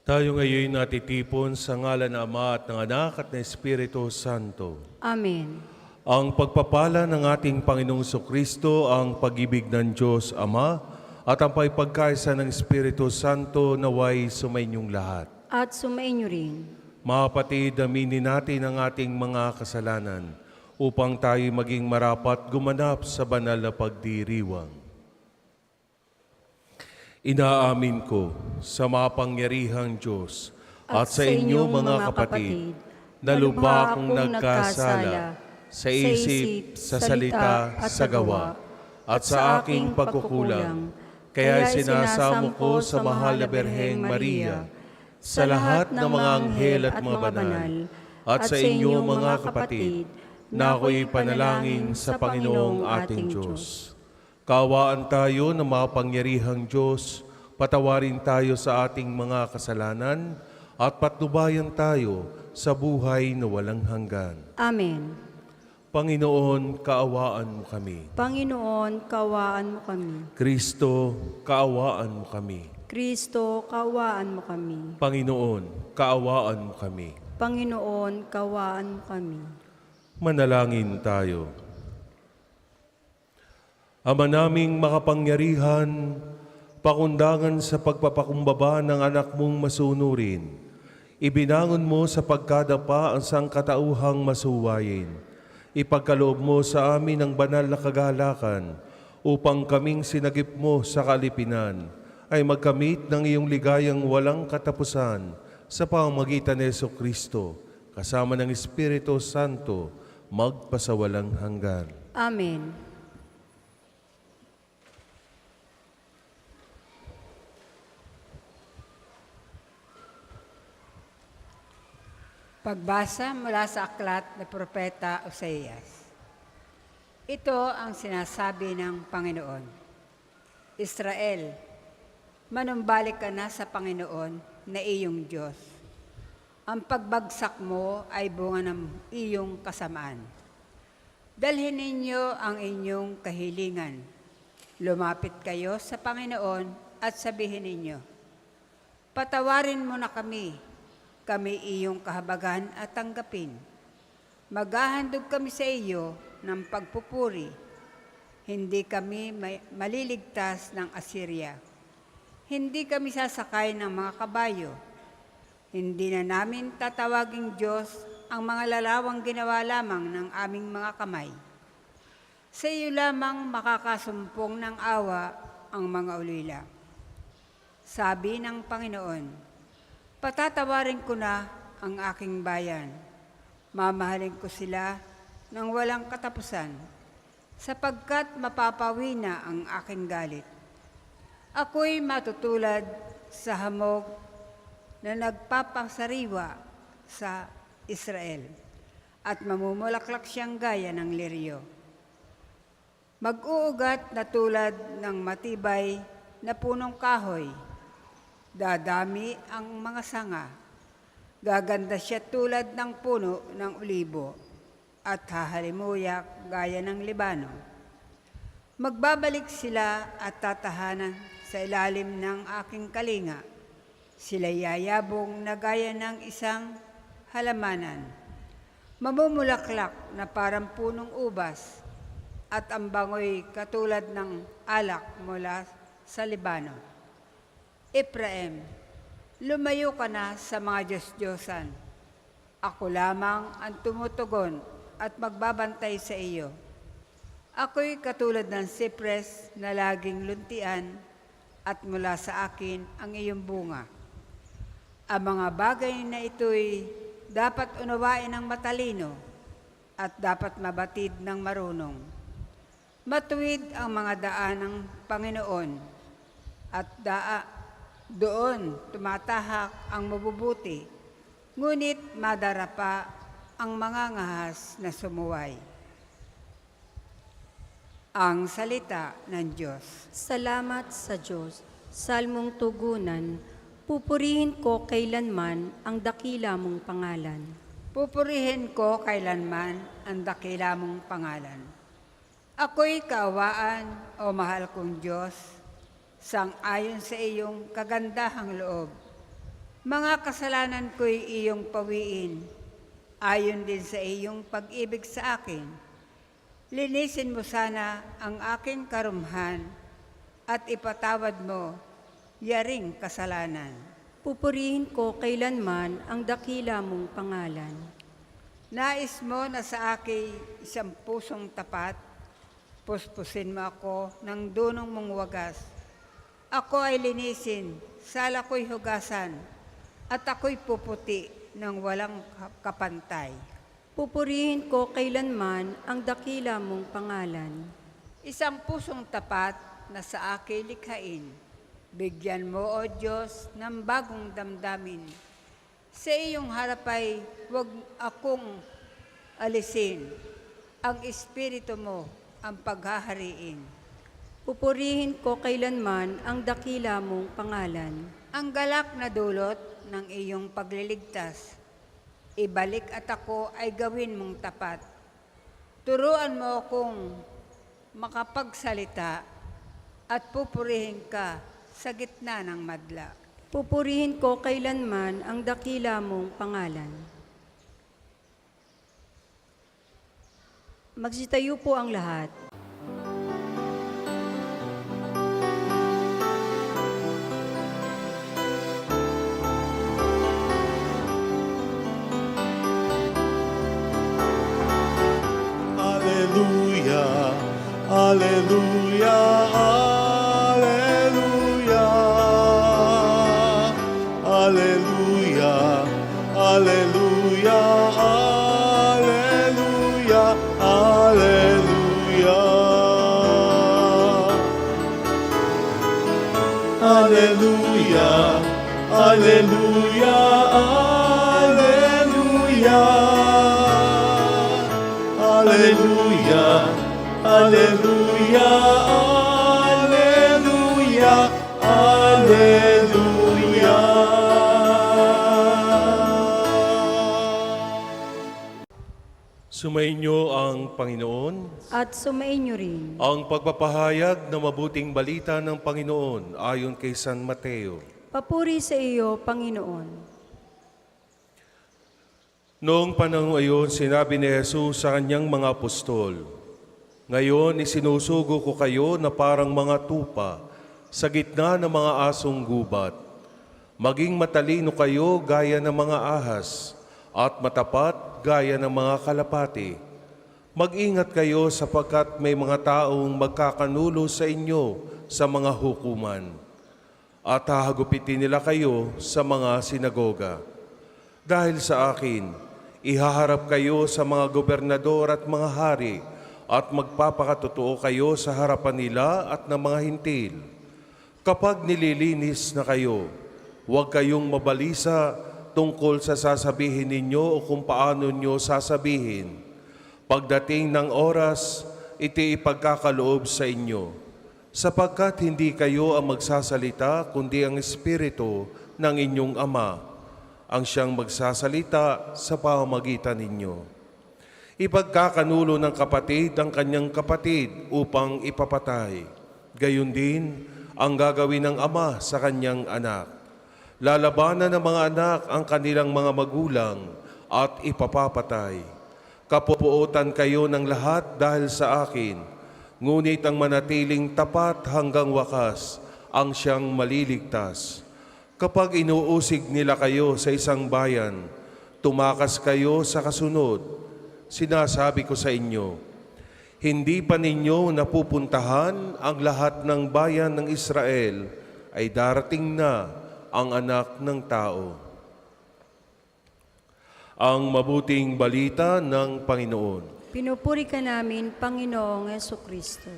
Tayo ngayon natitipon sa ngalan ng Ama at ng Anak at ng Espiritu Santo. Amen. Ang pagpapala ng ating Panginoong Kristo, ang pag-ibig ng Diyos Ama, at ang pagpagkaisa ng Espiritu Santo naway sumainyong lahat. At sumainyo rin. Mga kapatid, aminin natin ang ating mga kasalanan upang tayo maging marapat gumanap sa banal na pagdiriwang. Inaamin ko sa mapangyarihang Diyos at sa inyo mga kapatid na lubha akong nagkasala sa isip, sa salita at sa gawa at sa aking pagkukulang. Kaya sinasamo ko sa mahal na Birheng Maria, sa lahat ng mga anghel at mga banal, at sa inyo mga kapatid, na ako'y panalangin sa Panginoong ating Diyos. Kaawaan tayo ng mapangyarihang Diyos, patawarin tayo sa ating mga kasalanan, at patnubayan tayo sa buhay na walang hanggan. Amen. Panginoon, kaawaan mo kami. Panginoon, kaawaan mo kami. Kristo, kaawaan mo kami. Kristo, kaawaan mo kami. Panginoon, kaawaan mo kami. Panginoon, kaawaan mo kami. Manalangin tayo. Ama naming makapangyarihan, pakundangan sa pagpapakumbaba ng anak mong masunurin, ibinangon mo sa pagkadapa ang sangkatauhang masuwayin. Ipagkaloob mo sa amin ang banal na kagalakan upang kaming sinagip mo sa kalipinan ay magkamit ng iyong ligayang walang katapusan sa pamamagitan ni Jesucristo, kasama ng Espiritu Santo, magpasawalang hanggan. Amen. Pagbasa mula sa aklat ng Propeta Oseas. Ito ang sinasabi ng Panginoon. Israel, manumbalik ka na sa Panginoon na iyong Diyos. Ang pagbagsak mo ay bunga ng iyong kasamaan. Dalhin ninyo ang inyong kahilingan. Lumapit kayo sa Panginoon at sabihin ninyo, patawarin mo na kami iyong kahabagan at tanggapin. Maghahandog kami sa iyo ng pagpupuri. Hindi kami maliligtas ng Assyria. Hindi kami sasakay ng mga kabayo. Hindi na namin tatawaging Diyos ang mga lalawang ginawa lamang ng aming mga kamay. Sa iyo lamang makakasumpong ng awa ang mga ulila. Sabi ng Panginoon, patatawarin ko na ang aking bayan. Mamahalin ko sila ng walang katapusan, sapagkat mapapawi na ang aking galit. Ako'y matutulad sa hamog na nagpapasariwa sa Israel, at mamumulaklak siyang gaya ng liryo. Mag-uugat na tulad ng matibay na punong kahoy. Dadami ang mga sanga. Gaganda siya tulad ng puno ng olibo at hahalimuyak gaya ng Libano. Magbabalik sila at tatahanan sa ilalim ng aking kalinga. Sila yayabong na gaya ng isang halamanan. Mamumulaklak na parang punong ubas at ang bangoy katulad ng alak mula sa Libano. Ephraim, lumayo ka na sa mga Diyos-Diyosan. Ako lamang ang tumutugon at magbabantay sa iyo. Ako'y katulad ng sipres na laging luntian at mula sa akin ang iyong bunga. Ang mga bagay na ito'y dapat unawain ng matalino at dapat mabatid ng marunong. Matuwid ang mga daan ng Panginoon at doon tumatahak ang mabubuti, ngunit madarapa ang mga ngahas na sumuway. Ang salita ng Diyos. Salamat sa Diyos. Salmong tugunan, pupurihin ko kailanman ang dakila mong pangalan. Pupurihin ko kailanman ang dakila mong pangalan. Ako'y kaawaan, o mahal kong Diyos, sang-ayon sa iyong kagandahang loob. Mga kasalanan ko'y iyong pawiin, ayon din sa iyong pag-ibig sa akin. Linisin mo sana ang aking karumhan at ipatawad mo yaring kasalanan. Pupurihin ko kailanman ang dakila mong pangalan. Nais mo na sa akin isang pusong tapat, puspusin mo ako ng dunong mong wagas. Ako ay linisin, sala ko'y hugasan, at ako'y puputi ng walang kapantay. Pupurihin ko kailanman ang dakila mong pangalan. Isang pusong tapat na sa akin likhain. Bigyan mo, O Diyos, ng bagong damdamin. Sa iyong harap ay huwag akong alisin. Ang Espiritu mo ang paghahariin. Pupurihin ko kailanman ang dakila mong pangalan. Ang galak na dulot ng iyong pagliligtas. Ibalik at ako ay gawin mong tapat. Turuan mo akong makapagsalita at pupurihin ka sa gitna ng madla. Pupurihin ko kailanman ang dakila mong pangalan. Magsitayo po ang lahat. Alleluia, alleluia, alleluia. Alleluia, alleluia, alleluia, alleluia. Alleluia, alleluia, alleluia. Alleluia, alleluia, alleluia, alleluia. Sumainyo ang Panginoon. At sumainyo rin. Ang pagpapahayag ng mabuting balita ng Panginoon ayon kay San Mateo. Papuri sa iyo, Panginoon. Noong panahon ayon, sinabi ni Jesus sa kanyang mga apostol, "Ngayon isinusugo ko kayo na parang mga tupa sa gitna ng mga asong gubat. Maging matalino kayo gaya ng mga ahas at matapat gaya ng mga kalapati. Mag-ingat kayo sapagkat may mga taong magkakanulo sa inyo sa mga hukuman at hahagupitin nila kayo sa mga sinagoga. Dahil sa akin, ihaharap kayo sa mga gobernador at mga hari at magpapakatotoo kayo sa harapan nila at ng mga hintil. Kapag nililinis na kayo, huwag kayong mabalisa tungkol sa sasabihin ninyo o kung paano nyo sasabihin. Pagdating ng oras, iti ipagkakaloob sa inyo, sapagkat hindi kayo ang magsasalita, kundi ang Espiritu ng inyong Ama, ang siyang magsasalita sa pamamagitan ninyo. Ipagkakanulo ng kapatid ang kanyang kapatid upang ipapatay. Gayon din ang gagawin ng ama sa kanyang anak. Lalabanan ng mga anak ang kanilang mga magulang at ipapapatay. Kapupuotan kayo ng lahat dahil sa akin, ngunit ang manatiling tapat hanggang wakas ang siyang maliligtas. Kapag inuusig nila kayo sa isang bayan, tumakas kayo sa kasunod. Sinasabi ko sa inyo, hindi pa ninyo napupuntahan ang lahat ng bayan ng Israel, ay darating na ang Anak ng Tao. Ang mabuting balita ng Panginoon. Pinupuri ka namin, Panginoong Jesucristo.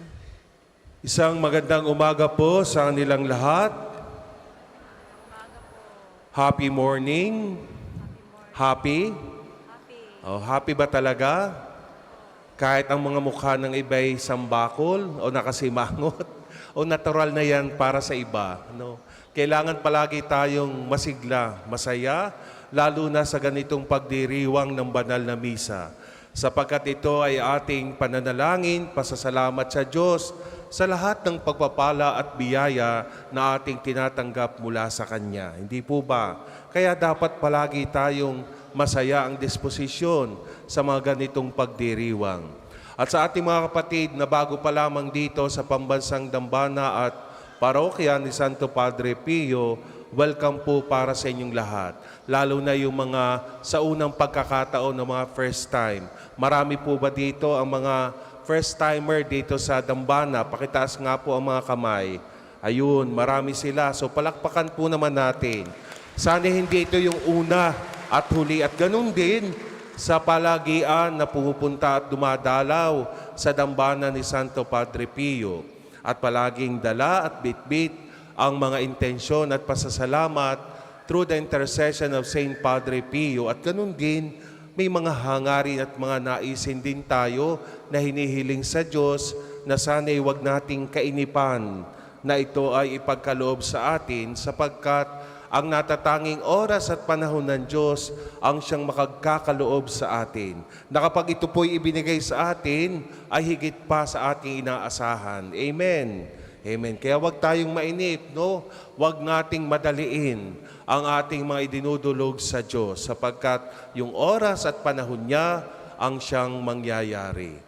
Isang magandang umaga po sa kanilang lahat. Happy morning. Happy? Oh, happy ba talaga? Kahit ang mga mukha ng iba'y sambakol o nakasimangot o natural na yan para sa iba. No? Kailangan palagi tayong masigla, masaya, lalo na sa ganitong pagdiriwang ng banal na misa. Sapagkat ito ay ating pananalangin, pasasalamat sa Diyos sa lahat ng pagpapala at biyaya na ating tinatanggap mula sa Kanya. Hindi po ba? Kaya dapat palagi tayong masaya ang disposisyon sa mga ganitong pagdiriwang. At sa ating mga kapatid na bago pa lamang dito sa Pambansang Dambana at Parokya ni Santo Padre Pio, welcome po para sa inyong lahat. Lalo na yung mga sa unang pagkakataon ng mga first time. Marami po ba dito ang mga first timer dito sa Dambana? Pakitaas nga po ang mga kamay. Ayun, marami sila. So palakpakan po naman natin. Sana hindi ito yung una at huli. At ganun din sa palagian na pumupunta at dumadalaw sa Dambana ni Santo Padre Pio. At palaging dala at bitbit ang mga intensyon at pasasalamat through the intercession of Saint Padre Pio. At ganun din, may mga hangarin at mga naisin din tayo na hinihiling sa Diyos na sana'y huwag nating kainipan na ito ay ipagkaloob sa atin sapagkat ang natatanging oras at panahon ng Diyos ang siyang makagkakaloob sa atin. Na kapag ito po'y ibinigay sa atin, ay higit pa sa ating inaasahan. Amen. Amen. Kaya huwag tayong mainip, no? Huwag nating madaliin ang ating mga idinudulog sa Diyos sapagkat yung oras at panahon niya ang siyang mangyayari.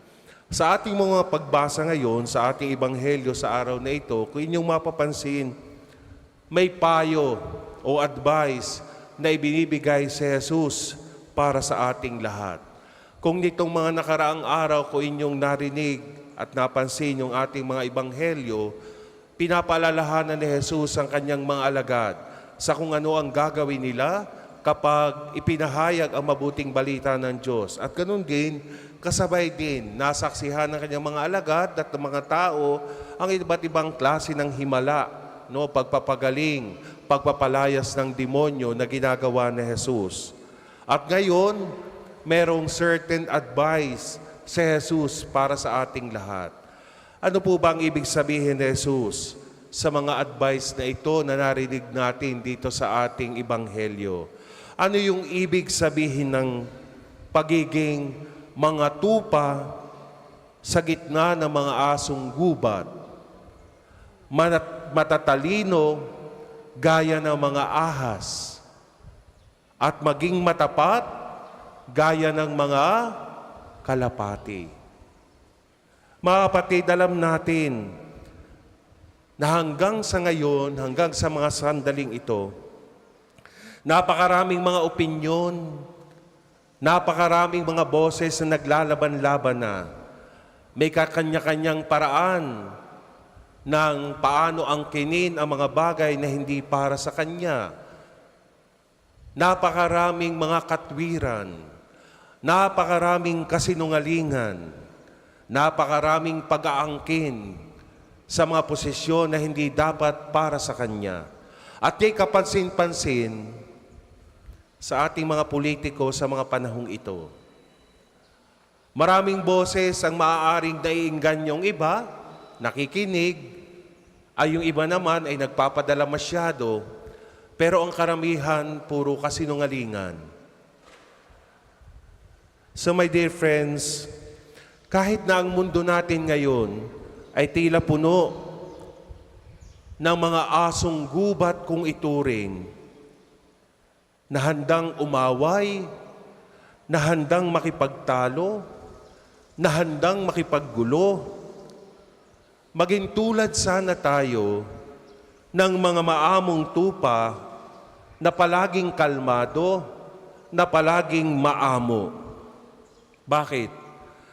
Sa ating mga pagbasa ngayon, sa ating ebanghelyo sa araw na ito, kung inyong mapapansin, may payo o advice na ibinibigay si Jesus para sa ating lahat. Kung nitong mga nakaraang araw ko inyong narinig at napansin yung ating mga ebanghelyo, pinapaalalahanan ni Jesus ang kanyang mga alagad sa kung ano ang gagawin nila kapag ipinahayag ang mabuting balita ng Diyos. At ganun din, kasabay din, nasaksihan ng kanyang mga alagad at ng mga tao ang iba't ibang klase ng himala, no? Pagpapagaling, pagpapalayas ng demonyo na ginagawa ni Jesus. At ngayon, merong certain advice si Jesus para sa ating lahat. Ano po ba ang ibig sabihin ni Jesus sa mga advice na ito na narinig natin dito sa ating ebanghelyo? Ano yung ibig sabihin ng pagiging mga tupa sa gitna ng mga asong gubat? Matatalino gaya ng mga ahas at maging matapat gaya ng mga kalapati. Mga kapatid, alam natin na hanggang sa ngayon, hanggang sa mga sandaling ito, napakaraming mga opinyon, napakaraming mga boses na naglalaban-laban na. May kakanya-kanyang paraan ng paano angkinin ang mga bagay na hindi para sa kanya. Napakaraming mga katwiran, napakaraming kasinungalingan, napakaraming pag-aangkin sa mga posisyon na hindi dapat para sa Kanya. At di kapansin-pansin sa ating mga politiko sa mga panahong ito. Maraming boses ang maaaring naiinggan yung iba, nakikinig, ay yung iba naman ay nagpapadala masyado, pero ang karamihan puro kasinungalingan. So my dear friends, kahit na ang mundo natin ngayon ay tila puno ng mga asong gubat kung ituring, na handang umaway, na handang makipagtalo, na handang makipaggulo, maging tulad sana tayo ng mga maamong tupa na palaging kalmado, na palaging maamo. Bakit?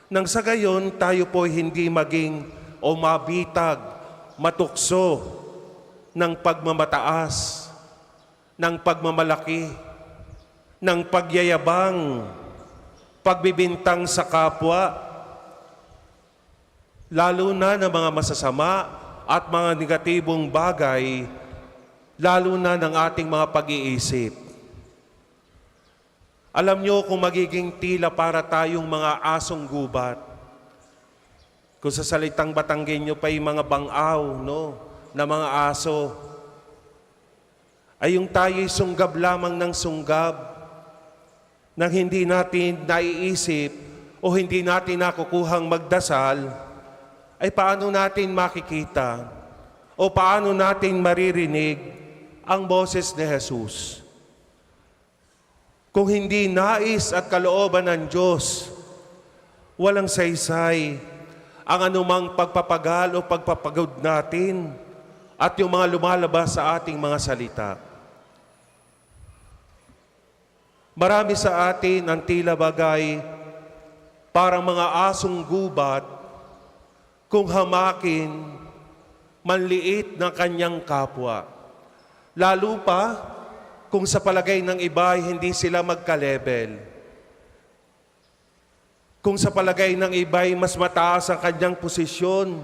Nang sa gayon, tayo po hindi maging o mabitag, matukso ng pagmamataas, ng pagmamalaki, ng pagyayabang, pagbibintang sa kapwa, lalo na ng mga masasama at mga negatibong bagay, lalo na ng ating mga pag-iisip. Alam nyo kung magiging tila para tayong mga asong gubat, kung sa salitang Batanggenyo pa yung mga bangaw, no, na mga aso, ay yung tayo'y sunggab lamang ng sunggab, nang hindi natin naiisip o hindi natin nakukuhang magdasal, ay paano natin makikita o paano natin maririnig ang boses ni Jesus? Kung hindi nais at kalooban ng Diyos, walang saysay ang anumang pagpapagal o pagpapagod natin at yung mga lumalabas sa ating mga salita. Marami sa atin ang tila bagay parang mga asong gubat kung hamakin, manliit ng kanyang kapwa. Lalo pa kung sa palagay ng iba ay hindi sila magka-level. Kung sa palagay ng iba ay mas mataas ang kanyang posisyon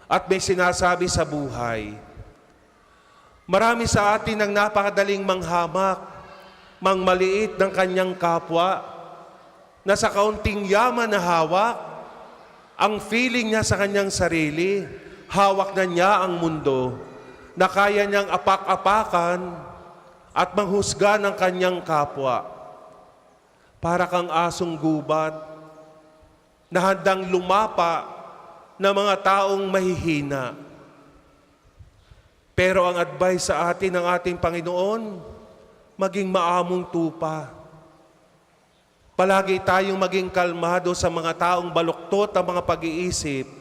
at may sinasabi sa buhay. Marami sa atin ang napakadaling manghamak, mangmaliit ng kanyang kapwa, na sa kaunting yaman na hawak, ang feeling niya sa kanyang sarili, hawak na niya ang mundo, na kaya niyang apak-apakan at manghusga ng kanyang kapwa. Para kang asong gubat na handang lumapa ng mga taong mahihina. Pero ang advice sa atin ng ating Panginoon, maging maamong tupa. Palagi tayong maging kalmado sa mga taong baluktot ang mga pag-iisip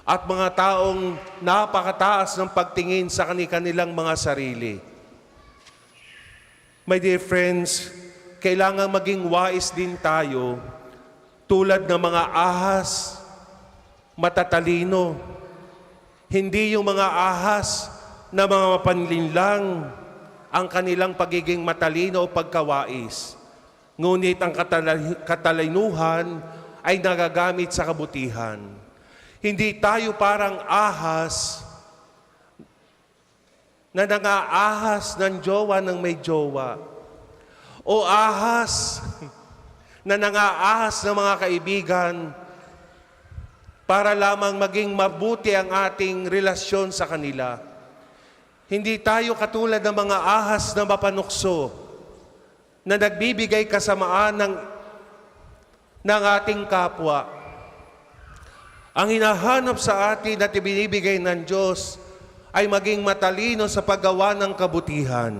at mga taong napakataas ng pagtingin sa kanilang mga sarili. My dear friends, kailangan maging wais din tayo tulad ng mga ahas, matatalino. Hindi yung mga ahas na mga mapanlinlang ang kanilang pagiging matalino o pagkawais. Ngunit ang katalinuhan ay nagagamit sa kabutihan. Hindi tayo parang ahas na nangaahas ng jowa ng may jowa. O ahas na nangaahas ng mga kaibigan para lamang maging mabuti ang ating relasyon sa kanila. Hindi tayo katulad ng mga ahas na mapanukso na nagbibigay kasamaan ng ating kapwa. Ang hinahanap sa atin at ibinibigay ng Diyos ay maging matalino sa paggawa ng kabutihan.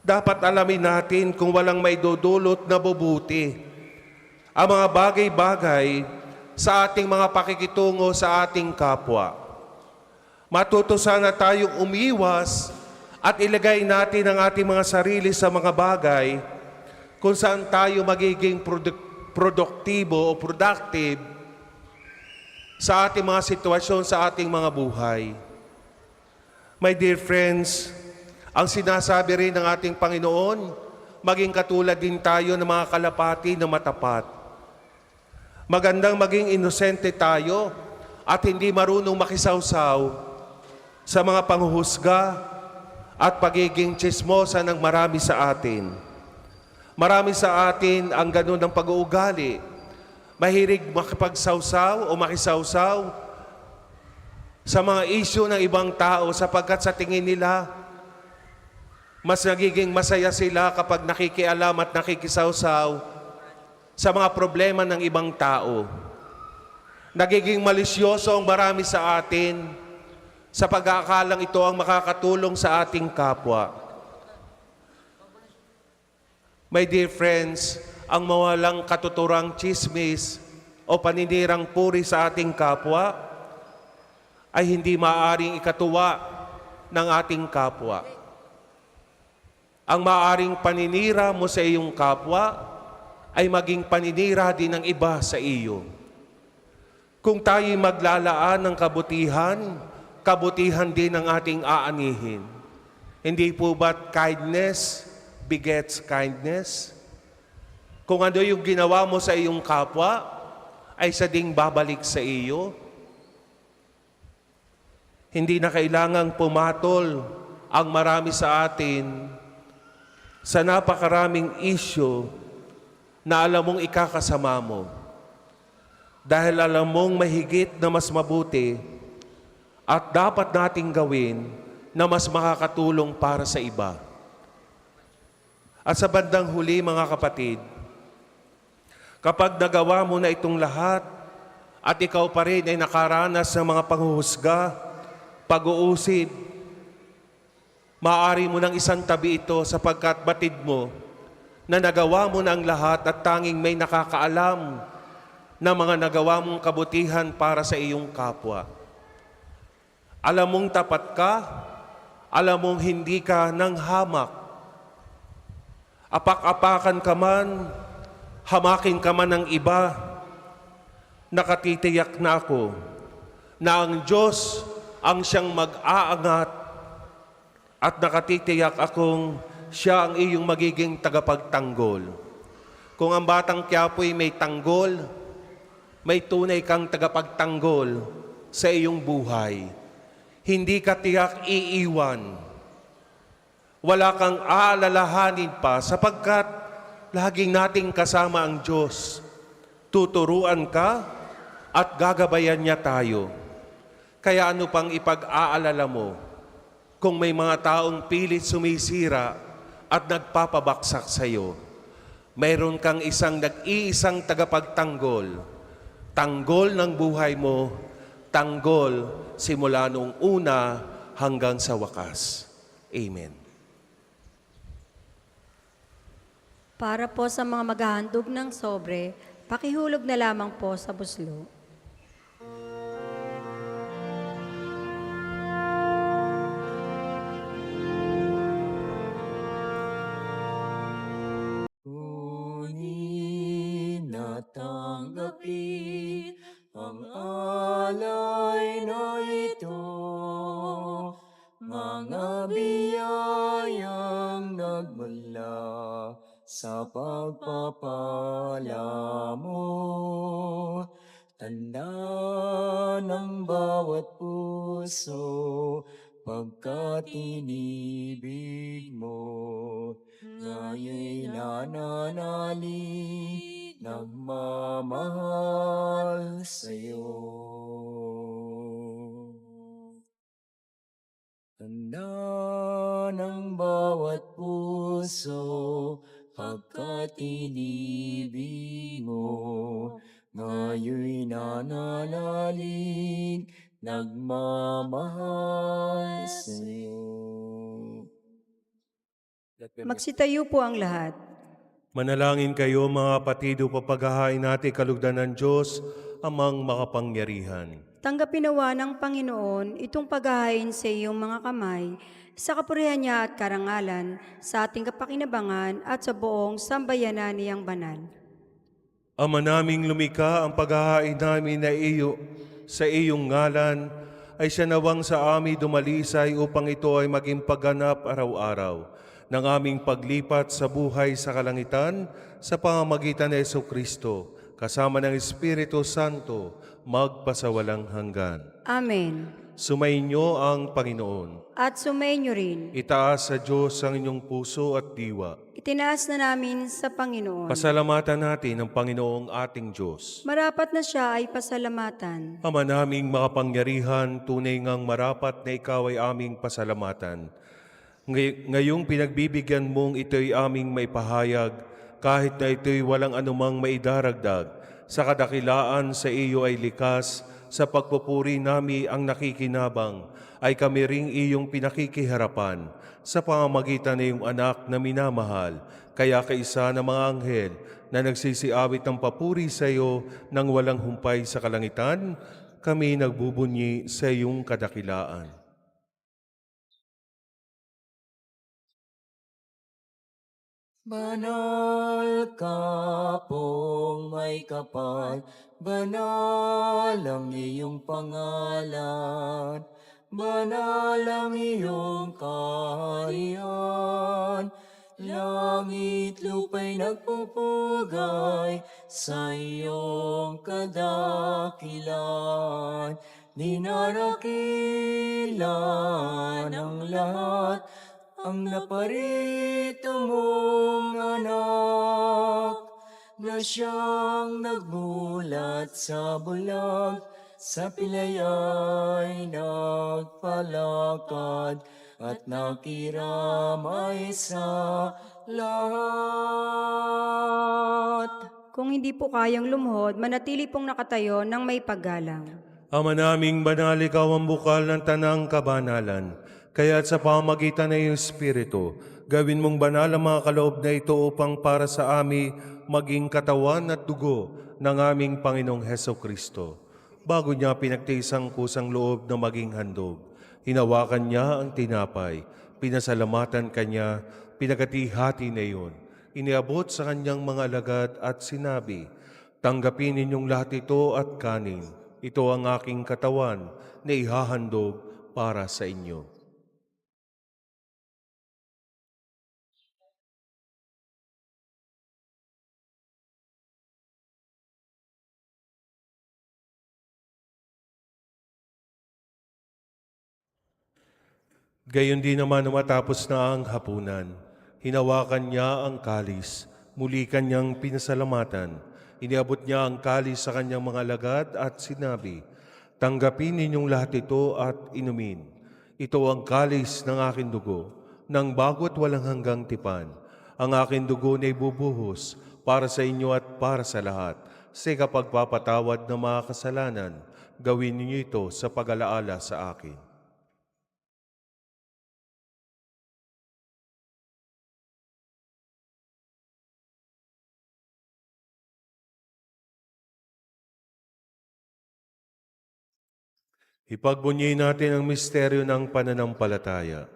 Dapat alamin natin kung walang maidudulot na bubuti ang mga bagay-bagay sa ating mga pakikitungo sa ating kapwa. Matuto sana tayong umiwas at ilagay natin ang ating mga sarili sa mga bagay kung saan tayo magiging produktibo o productive sa ating mga sitwasyon, sa ating mga buhay. My dear friends, ang sinasabi rin ng ating Panginoon, maging katulad din tayo ng mga kalapati na matapat. Magandang maging inosente tayo at hindi marunong makisawsaw sa mga panghuhusga at pagiging tsismosa ng marami sa atin. Marami sa atin ang ganun ng pag-uugali. Mahilig makipagsawsaw o makisawsaw sa mga isyu ng ibang tao sapagkat sa tingin nila, mas nagiging masaya sila kapag nakikialam at nakikisawsaw sa mga problema ng ibang tao. Nagiging malisyoso ang marami sa atin sa pag-aakalang ito ang makakatulong sa ating kapwa. My dear friends, ang mawalang katuturang chismis o paninirang puri sa ating kapwa ay hindi maaaring ikatuwa ng ating kapwa. Ang maaaring paninira mo sa iyong kapwa ay maging paninira din ng iba sa iyo. Kung tayo'y maglalaan ng kabutihan, kabutihan din ang ating aanihin. Hindi po ba't kindness begets kindness? Kung ano yung ginawa mo sa iyong kapwa, ay sa ding babalik sa iyo. Hindi na kailangang pumatol ang marami sa atin sa napakaraming issue na alam mong ikakasama mo. Dahil alam mong mahigit na mas mabuti at dapat nating gawin na mas makakatulong para sa iba. At sa bandang huli, mga kapatid, kapag nagawa mo na itong lahat at ikaw pa rin ay nakaranas ng mga panghuhusga, pag-uusig, maaari mo nang isang tabi ito sapagkat batid mo na nagawa mo na ang lahat at tanging may nakakaalam na mga nagawa mong kabutihan para sa iyong kapwa. Alam mong tapat ka, alam mong hindi ka nang hamak. Apak-apakan ka man, hamakin ka man ng iba, nakatitiyak na ako na ang Diyos ang siyang mag-aangat at nakatitiyak akong siya ang iyong magiging tagapagtanggol. Kung ang batang Quiapo'y may tanggol, may tunay kang tagapagtanggol sa iyong buhay. Hindi ka tiyak iiwan. Wala kang aalalahanin pa sapagkat laging nating kasama ang Diyos. Tuturuan ka at gagabayan niya tayo. Kaya ano pang ipag-aalala mo kung may mga taong pilit sumisira at nagpapabaksak sa iyo? Mayroon kang nag-iisang tagapagtanggol. Tanggol ng buhay mo, tanggol simula noong una hanggang sa wakas. Amen. Para po sa mga maghahandog ng sobre, pakihulog na lamang po sa buslo. Ngunit natanggapin ang alay na ito, mga biyayang nagmula sa pagpapala mo. Tanda ng bawat puso pagkat inibig mo. Ngaya'y nananalig, nagmamahal sa'yo. Tanda ng bawat puso pagkat inibig mo. Ngaya'y nananalig, nagmamahal sa'yo. Magsitayo po ang lahat. Manalangin kayo mga kapatid upang paghahain natin kalugdan ng Diyos amang makapangyarihan. Tanggapin nawa ng Panginoon itong paghahain sa iyong mga kamay, sa kapurihan niya at karangalan, sa ating kapakinabangan at sa buong sambayanan niyang banal. Ama naming lumikha, ang paghahain namin na sa iyong ngalan ay siya nawang sa amin dumalisay upang ito ay maging pagganap araw-araw ng aming paglipat sa buhay sa kalangitan sa pamamagitan ni Jesucristo, kasama ng Espiritu Santo, magpasawalang hanggan. Amen. Sumainyo ang Panginoon. At sumainyo rin. Itaas sa Diyos ang inyong puso at diwa. Itinaas na namin sa Panginoon. Pasalamatan natin ang Panginoong ating Diyos. Marapat na siya ay pasalamatan. Ama naming makapangyarihan, tunay ngang marapat na ikaw ay aming pasalamatan. Ngayong pinagbibigyan mong ito'y aming maipahayag, kahit na ito'y walang anumang maidaragdag, sa kadakilaan sa iyo ay likas, sa pagpupuri nami ang nakikinabang, ay kami ring iyong pinakikiharapan, sa pamamagitan ng iyong anak na minamahal, kaya kaisa ng mga anghel na nagsisiawit ng papuri sa iyo nang walang humpay sa kalangitan, kami nagbubunyi sa iyong kadakilaan. Banal ka pong may kapal, banal ang iyong pangalan, banal ang iyong kaharian. Langit lupa'y nagpupugay sa iyong kadakilan. Dinarakilan ang lahat ang naparito mong anak, na siyang nagmulat sa bulag, sa pilay ay nagpalakad, at nakiramay sa lahat. Kung hindi po kayang lumuhod, manatili pong nakatayo ng may paggalang. Ama naming banal, ikaw ang bukal ng tanang kabanalan. Kaya't sa pamamagitan ng iyong Espiritu, gawin mong banal ang mga kaloob na ito upang para sa amin maging katawan at dugo ng aming Panginoong Hesukristo. Bago niya pinagtiisang kusang loob na maging handog, hinawakan niya ang tinapay, pinasalamatan kanya, pinagati-hati na iyon. Iniabot sa kanyang mga alagad at sinabi, "Tanggapin ninyong lahat ito at kanin. Ito ang aking katawan na ihahandog para sa inyo." Gayon din naman matapos na ang hapunan, hinawakan niya ang kalis, muli kanyang pinasalamatan. Iniabot niya ang kalis sa kanyang mga alagad at sinabi, "Tanggapin ninyong lahat ito at inumin. Ito ang kalis ng aking dugo, ng bago at walang hanggang tipan. Ang aking dugo na ibubuhos para sa inyo at para sa lahat. Sa kapagpapatawad ng mga kasalanan, gawin ninyo ito sa pag-alaala sa akin." Ipagbunyi natin ang misteryo ng pananampalataya.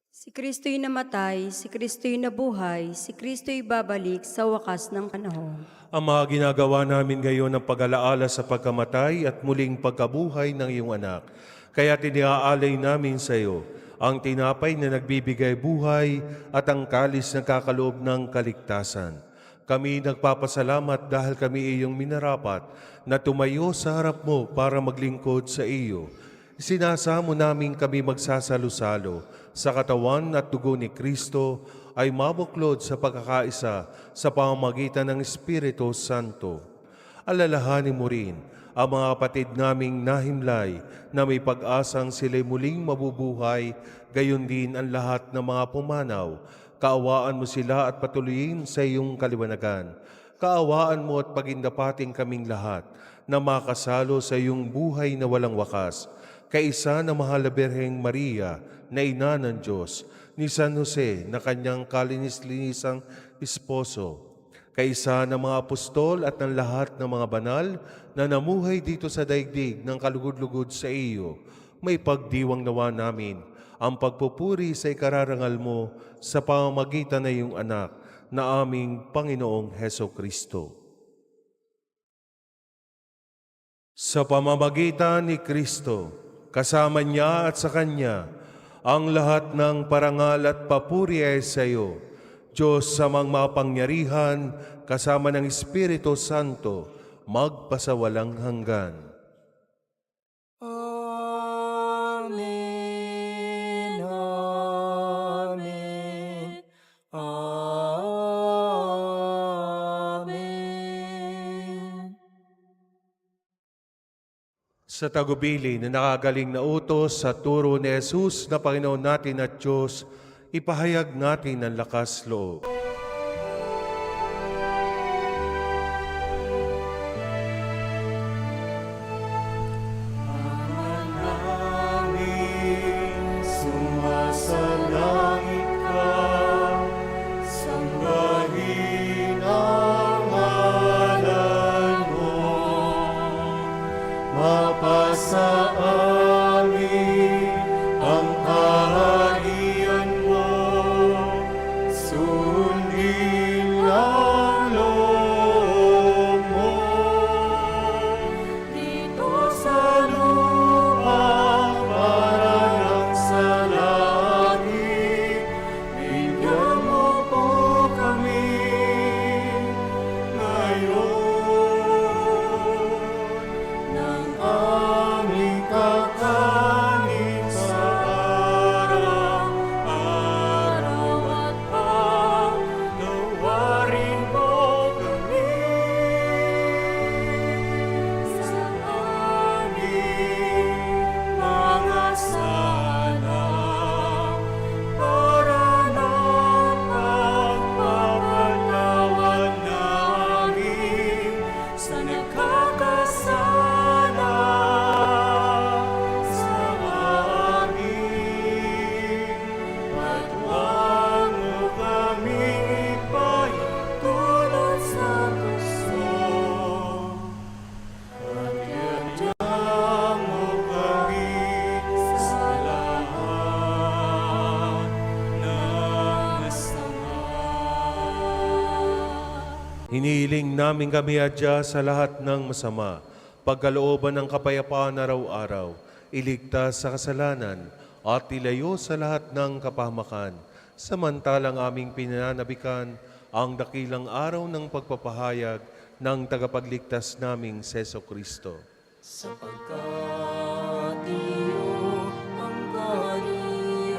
Si Kristo'y namatay, si Kristo'y nabuhay, si Kristo'y babalik sa wakas ng panahon. Ang mga ginagawa namin ngayon ng pag-alaala sa pagkamatay at muling pagkabuhay ng iyong anak. Kaya tiniaalay namin sa iyo ang tinapay na nagbibigay buhay at ang kalis na kakaloob ng kaligtasan. Kami nagpapasalamat dahil kami iyong minarapat na tumayo sa harap mo para maglingkod sa iyo. Sinasamo namin kami magsasalo-salo sa katawan at dugo ni Kristo ay mabuklod sa pagkakaisa sa pamamagitan ng Espiritu Santo. Alalahanin mo rin ang mga kapatid naming nahimlay na may pag-asang sila'y muling mabubuhay, gayon din ang lahat ng mga pumanaw. Kaawaan mo sila at patuloyin sa iyong kaliwanagan. Kaawaan mo at pagindapating kaming lahat na makasalo sa iyong buhay na walang wakas. Kaisa na mahal na Birheng Maria na ina ng Diyos, ni San Jose na kanyang kalinis-linisang esposo, kaisa ng mga apostol at ng lahat ng mga banal na namuhay dito sa daigdig ng kalugod-lugod sa iyo, may pagdiwang nawa namin ang pagpupuri sa ikararangal mo sa pamamagitan ng iyong anak na aming Panginoong Hesukristo. Sa pamamagitan ni Kristo, kasama niya at sa Kanya, ang lahat ng parangal at papuri ay sa iyo, Diyos sa mga mapangyarihan, kasama ng Espiritu Santo, magpasawalang hanggan. Amen. Amen. Amen. Sa tagubili na nakagaling na utos sa turo ni Jesus na Panginoon natin at Diyos, ipahayag natin ang lakas loob. Sumasalangit ka, sambahin ang ngalan mo. Mapasa amin ang kaharian mo, Hinihiling namin kami adya sa lahat ng masama, pagkalooban ng kapayapaan araw-araw, iligtas sa kasalanan, at ilayo sa lahat ng kapahamakan, samantalang aming pinananabikan ang dakilang araw ng pagpapahayag ng tagapagligtas naming Seso Kristo. Sapagkat iyo ang kaharian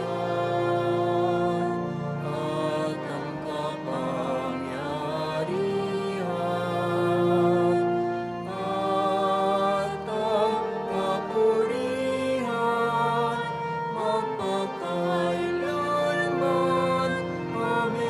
at ang kapangyarihan at ang kapurihan magpakailanman. Amen.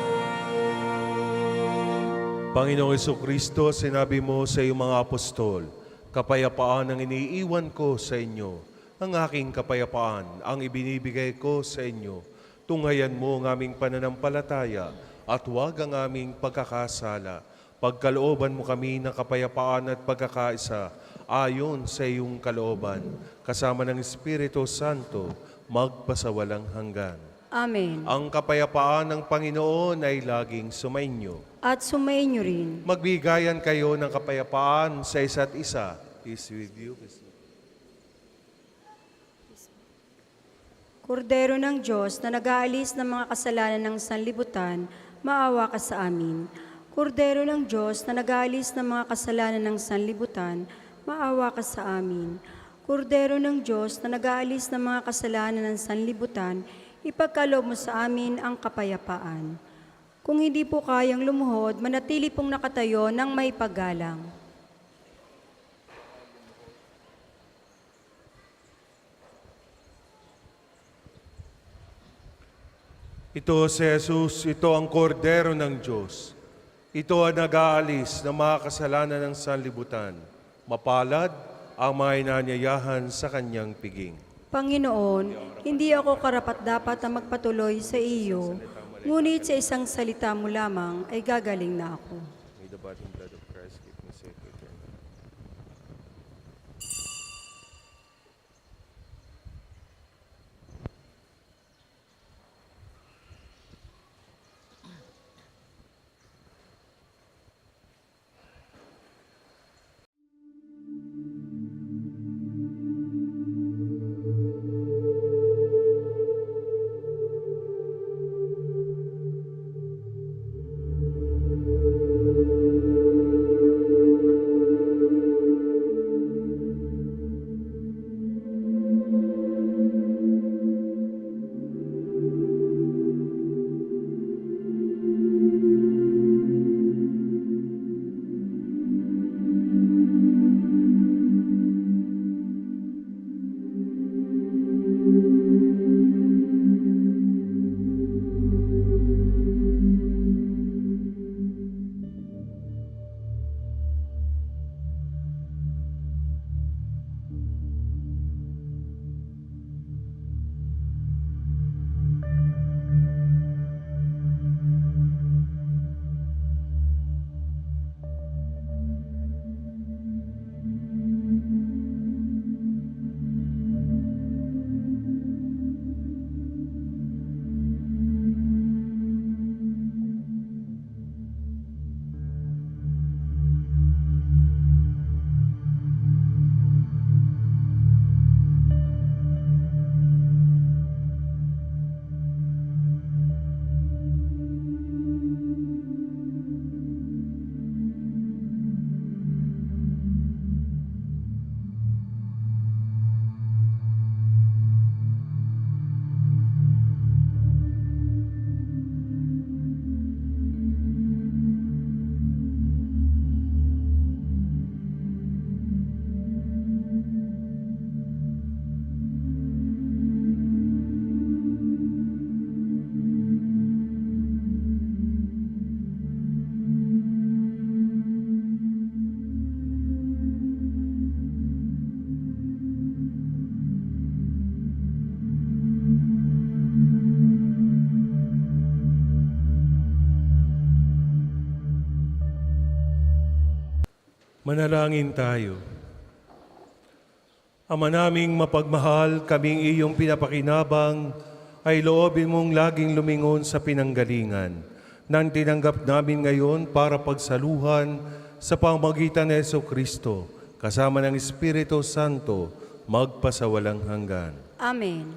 Panginoong Jesucristo, sinabi mo sa iyong mga apostol, kapayapaan ang iniiwan ko sa inyo. Ang aking kapayapaan ang ibinibigay ko sa inyo. Tunghayan mo ang aming pananampalataya at huwag ang aming pagkakasala. Pagkalooban mo kami ng kapayapaan at pagkakaisa ayon sa iyong kalooban, kasama ng Espiritu Santo, magpasawalang hanggan. Amen. Ang kapayapaan ng Panginoon ay laging sumainyo. At sumainyo rin. Magbigayan kayo ng kapayapaan sa isa't isa. Peace with you. Kordero ng Diyos na nag-aalis ng mga kasalanan ng sanlibutan, maawa ka sa amin. Kordero ng Diyos na nag-aalis ng mga kasalanan ng sanlibutan, maawa ka sa amin. Kordero ng Diyos na nag-aalis ng mga kasalanan ng sanlibutan, ipagkaloob mo sa amin ang kapayapaan. Kung hindi po kayang lumuhod, manatili pong nakatayo ng may paggalang. Ito si Jesus, ito ang kordero ng Diyos. Ito ang nag-aalis ng mga kasalanan ng sanlibutan. Mapalad ang mga inanyayahan sa kanyang piging. Panginoon, hindi ako karapat-dapat na magpatuloy sa iyo, ngunit sa isang salita mo lamang ay gagaling na ako. May the body and blood of Christ keep me safe eternally. Manalangin tayo. Ama naming mapagmahal, kaming iyong pinapakinabang, ay loobin mong laging lumingon sa pinanggalingan nang tinanggap namin ngayon para pagsaluhan sa pamamagitan ni Jesucristo, kasama ng Espiritu Santo, magpasawalang hanggan. Amen.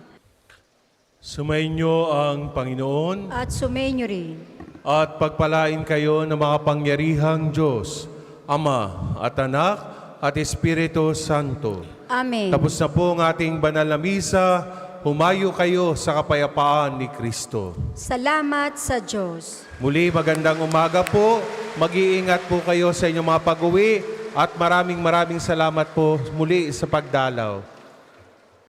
Sumainyo ang Panginoon At sumainyo rin. at pagpalain kayo ng mga pangyarihang Diyos, Ama at Anak at Espiritu Santo. Amen. Tapos na po ang ating banal na misa, humayo kayo sa kapayapaan ni Kristo. Salamat sa Diyos. Muli magandang umaga po, mag-iingat po kayo sa inyong mga pag-uwi at maraming salamat po muli sa pagdalaw.